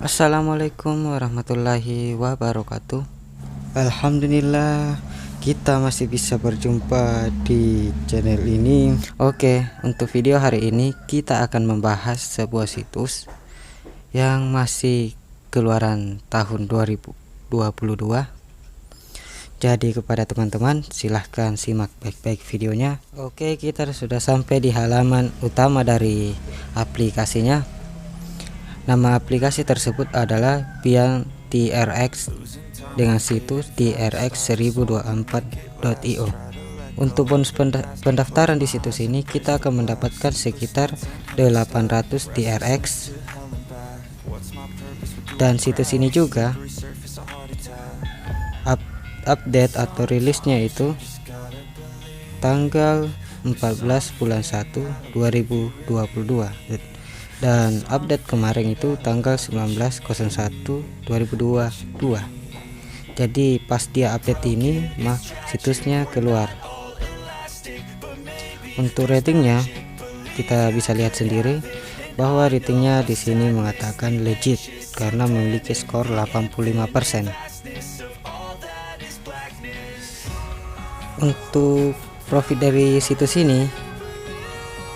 Assalamualaikum warahmatullahi wabarakatuh. Alhamdulillah kita masih bisa berjumpa di channel ini. Oke, untuk video hari ini kita akan membahas sebuah situs yang masih keluaran tahun 2022. Jadi kepada teman-teman silahkan simak baik-baik videonya. Oke, kita sudah sampai di halaman utama dari aplikasinya. Nama aplikasi tersebut adalah Bian TRX dengan situs trx1024.io. Untuk bonus pendaftaran di situs ini kita akan mendapatkan sekitar 800 TRX. Dan situs ini juga update atau rilisnya itu tanggal 14 bulan 1 2022. Dan update kemarin itu tanggal 19.01.2022. Jadi pas dia update ini situsnya keluar. Untuk ratingnya kita bisa lihat sendiri bahwa ratingnya di sini mengatakan legit karena memiliki skor 85%. Untuk profit dari situs ini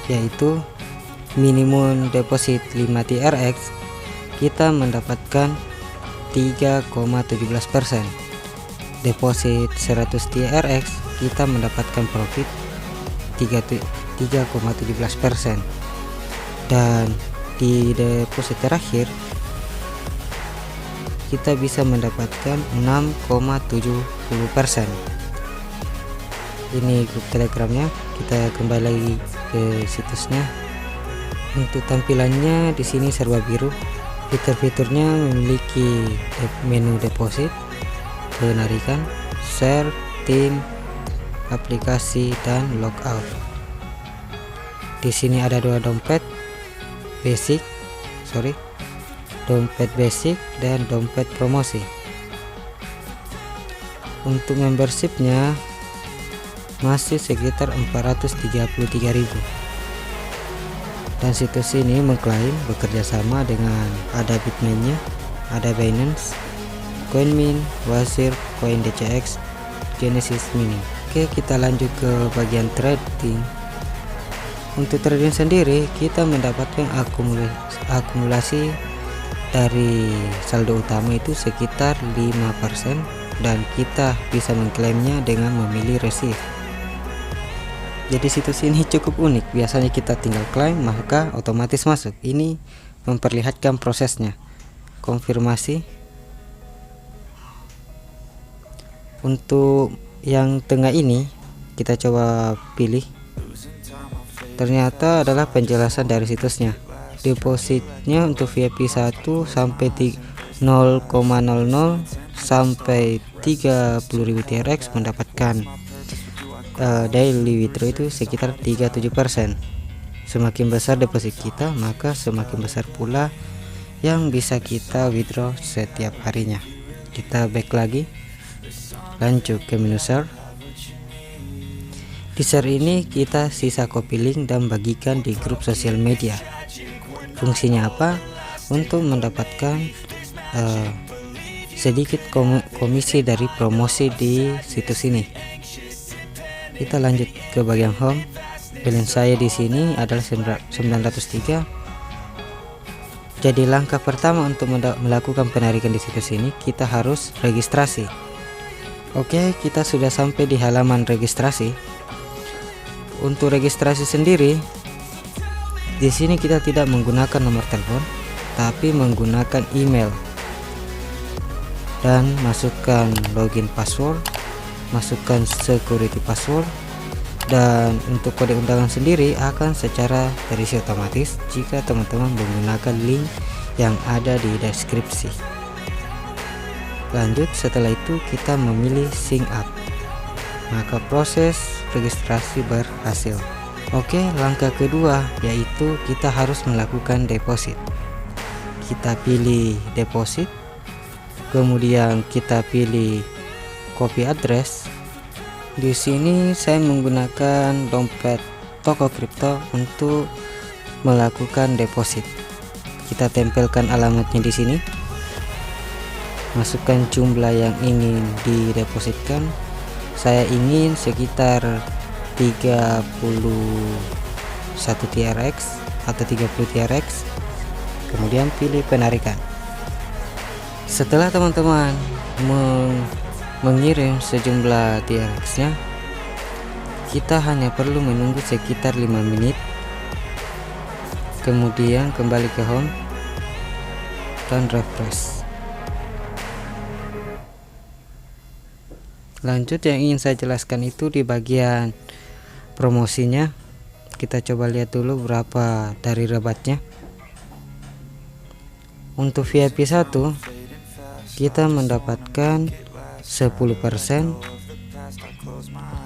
yaitu minimum deposit 5 TRX kita mendapatkan 3,17%. Deposit 100 TRX kita mendapatkan profit 3,17%. Dan di deposit terakhir kita bisa mendapatkan 6,70%. Ini grup telegramnya. Kita kembali lagi ke situsnya. Untuk tampilannya di sini serba biru. Fitur-fiturnya memiliki menu deposit, penarikan, share, tim, aplikasi, dan logout. Di sini ada dua dompet basic dan dompet promosi. Untuk membershipnya masih sekitar 433.000. Dan situs ini mengklaim bekerja sama dengan ada Bitmain-nya, ada Binance, CoinMint, Wazir, CoinDCX, Genesis Mining. Oke, kita lanjut ke bagian trading. Untuk trading sendiri kita mendapatkan akumulasi dari saldo utama itu sekitar 5% dan kita bisa mengklaimnya dengan memilih receive. Jadi situs ini cukup unik. Biasanya kita tinggal klaim maka otomatis masuk. Ini memperlihatkan prosesnya. Konfirmasi. Untuk yang tengah ini kita coba pilih. Ternyata adalah penjelasan dari situsnya. Depositnya untuk VIP 1 sampai 0,00 sampai 30.000 TRX mendapatkan daily withdraw itu sekitar 37%. Semakin besar deposit kita maka semakin besar pula yang bisa kita withdraw setiap harinya. Kita back lagi, lanjut ke menu share. Di share ini kita sisa copy link dan bagikan di grup sosial media. Fungsinya apa? Untuk mendapatkan sedikit komisi dari promosi di situs ini. Kita lanjut ke bagian home. Balance saya di sini adalah 903. Jadi langkah pertama untuk melakukan penarikan di situs ini kita harus registrasi. Oke, kita sudah sampai di halaman registrasi. Untuk registrasi sendiri di sini kita tidak menggunakan nomor telepon tapi menggunakan email dan masukkan login password, masukkan security password, dan untuk kode undangan sendiri akan secara terisi otomatis jika teman-teman menggunakan link yang ada di deskripsi. Lanjut, setelah itu kita memilih sign up, maka proses registrasi berhasil. Oke, langkah kedua yaitu kita harus melakukan deposit. Kita pilih deposit, kemudian kita pilih copy address. Di sini saya menggunakan dompet toko kripto untuk melakukan deposit. Kita tempelkan alamatnya di sini. masukkan jumlah yang ingin didepositkan. Saya ingin sekitar 31 TRX atau 30 TRX. Kemudian pilih penarikan. Setelah teman-teman mengirim sejumlah TRX-nya, kita hanya perlu menunggu sekitar 5 menit. Kemudian kembali ke home dan refresh. Lanjut, yang ingin saya jelaskan itu di bagian promosinya. Kita coba lihat dulu berapa dari rebatnya. Untuk VIP 1 kita mendapatkan 10%,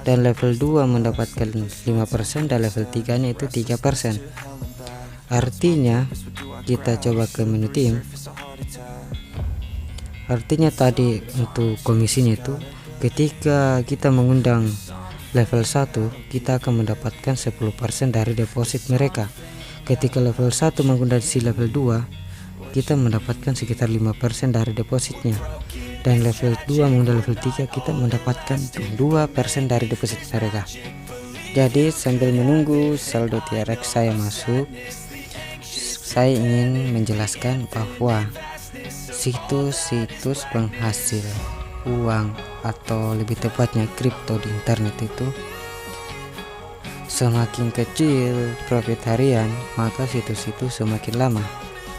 dan level 2 mendapatkan 5%, dan level 3 nya itu 3%. Artinya kita coba ke menu tim. Artinya tadi untuk komisinya itu ketika kita mengundang level 1, kita akan mendapatkan 10% dari deposit mereka. Ketika level 1 mengundang si level 2, kita mendapatkan sekitar 5% dari depositnya, dan level 2 mengundang level 3, kita mendapatkan 2% dari deposit mereka. Jadi sambil menunggu saldo TRX saya masuk, saya ingin menjelaskan bahwa situs-situs penghasil uang atau lebih tepatnya kripto di internet itu semakin kecil profit harian, maka situs itu semakin lama.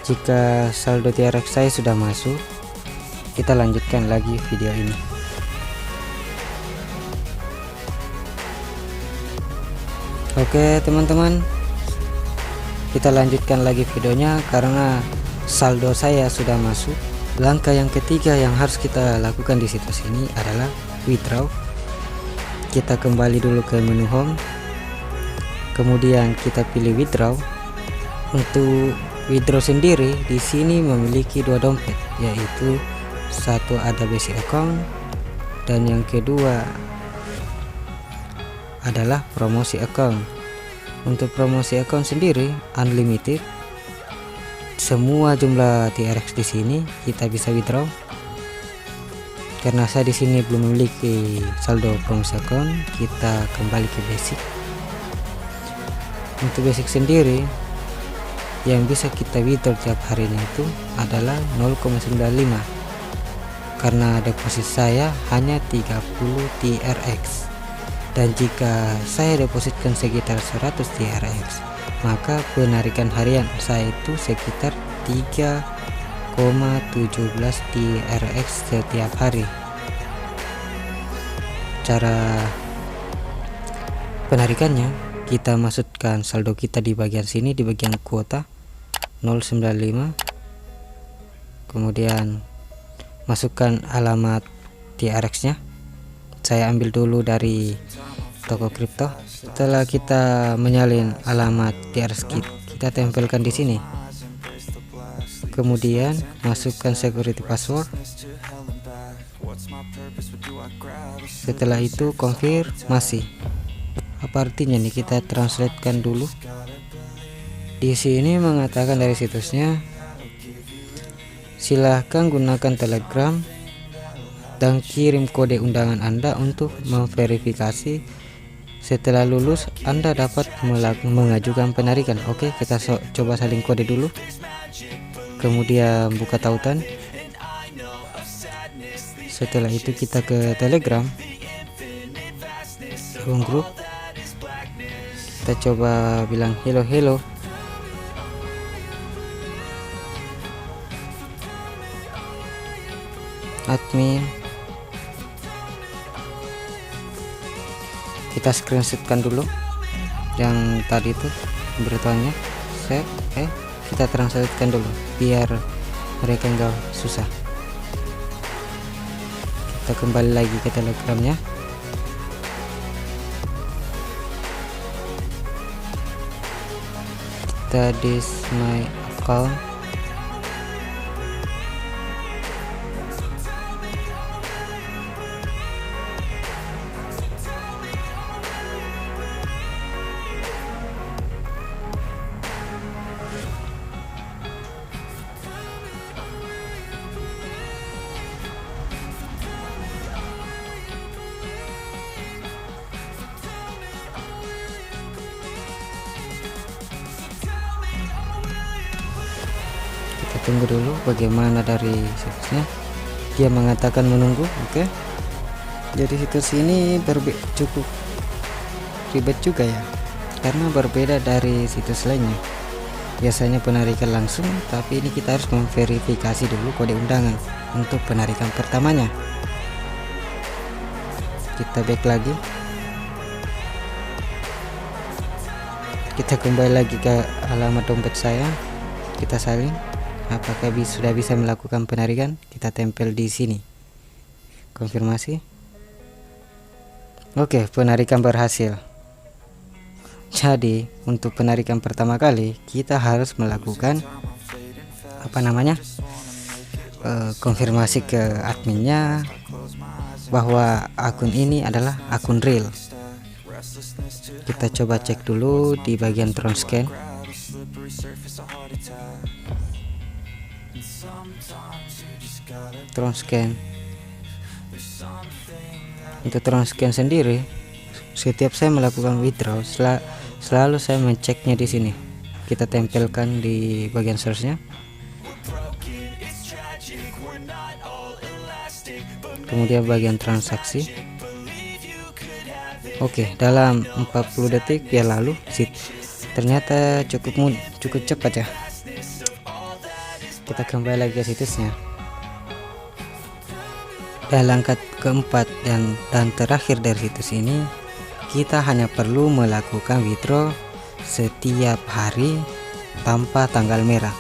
Jika saldo TRX saya sudah masuk, kita lanjutkan lagi video ini. Oke teman-teman, kita lanjutkan lagi videonya karena saldo saya sudah masuk. Langkah yang ketiga yang harus kita lakukan di situs ini adalah withdraw. Kita kembali dulu ke menu home, kemudian kita pilih withdraw. Untuk withdraw sendiri di sini memiliki dua dompet, yaitu satu ada basic account dan yang kedua adalah promosi account. Untuk promosi account sendiri unlimited, semua jumlah TRX di sini kita bisa withdraw. Karena saya di sini belum memiliki saldo promosi account, kita kembali ke basic. Untuk basic sendiri yang bisa kita withdraw tiap harinya itu adalah 0,95, karena deposit saya hanya 30 TRX, dan jika saya depositkan sekitar 100 TRX, maka penarikan harian saya itu sekitar 3,17 TRX setiap hari. Cara penarikannya, kita masukkan saldo kita di bagian sini, di bagian kuota 095, kemudian masukkan alamat TRX nya. Saya ambil dulu dari toko kripto. Setelah kita menyalin alamat TRX kita tempelkan di sini, kemudian masukkan security password. Setelah itu konfirmasi. Apa artinya nih? Kita translatekan dulu. Di sini mengatakan dari situsnya, silahkan gunakan Telegram dan kirim kode undangan Anda untuk memverifikasi. Setelah lulus, Anda dapat mengajukan penarikan. Oke, kita coba salin kode dulu. Kemudian buka tautan. Setelah itu kita ke Telegram, home group. Kita coba bilang hello. Admin. Kita screenshotkan dulu yang tadi itu berituannya. Set. Kita translatekan dulu biar mereka enggak susah. Kita kembali lagi ke Telegramnya. Kita this my account. tunggu dulu bagaimana dari situsnya. Dia mengatakan menunggu. Oke. Jadi situs ini cukup ribet juga ya, karena berbeda dari situs lainnya. Biasanya penarikan langsung, tapi ini kita harus memverifikasi dulu kode undangan untuk penarikan pertamanya. Kita back lagi, kita kembali lagi ke alamat dompet saya, kita salin. Apakah sudah bisa melakukan penarikan? Kita tempel di sini, konfirmasi. Oke, penarikan berhasil. Jadi untuk penarikan pertama kali kita harus melakukan konfirmasi ke adminnya bahwa akun ini adalah akun real. Kita coba cek dulu di bagian Tronscan. Untuk Tronscan sendiri, setiap saya melakukan withdraw selalu saya menceknya di sini. Kita tempelkan di bagian source-nya. Kemudian bagian transaksi. Oke, dalam 40 detik ya lalu ternyata cukup cepat ya. Kita kembali lagi ke situsnya. Dalam langkah keempat dan terakhir dari situs ini, kita hanya perlu melakukan withdraw setiap hari tanpa tanggal merah.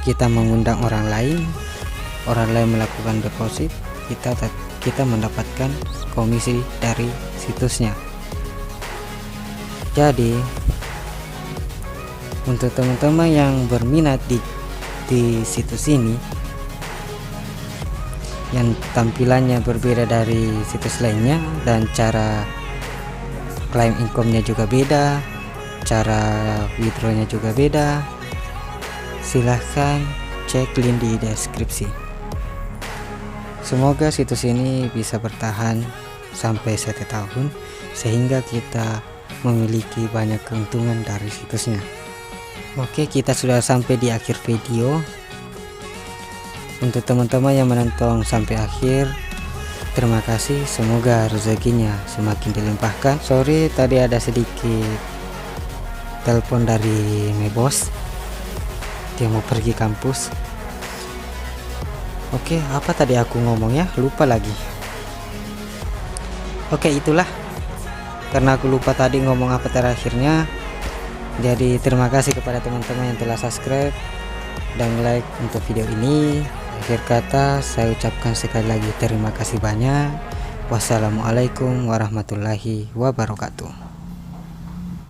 Kita mengundang orang lain melakukan deposit, kita mendapatkan komisi dari situsnya. Jadi untuk teman-teman yang berminat di situs ini yang tampilannya berbeda dari situs lainnya dan cara claim income-nya juga beda, cara withdraw-nya juga beda, silahkan cek link di deskripsi. Semoga situs ini bisa bertahan sampai 1 tahun sehingga kita memiliki banyak keuntungan dari situsnya. Oke, kita sudah sampai di akhir video. Untuk teman-teman yang menonton sampai akhir, terima kasih. Semoga rezekinya semakin dilimpahkan. Sorry tadi ada sedikit telepon dari my boss, dia mau pergi kampus. Oke, apa tadi aku ngomongnya, lupa lagi. Oke, itulah karena aku lupa tadi ngomong apa terakhirnya. Jadi terima kasih kepada teman-teman yang telah subscribe dan like untuk video ini. Akhir kata saya ucapkan sekali lagi terima kasih banyak. Wassalamualaikum warahmatullahi wabarakatuh.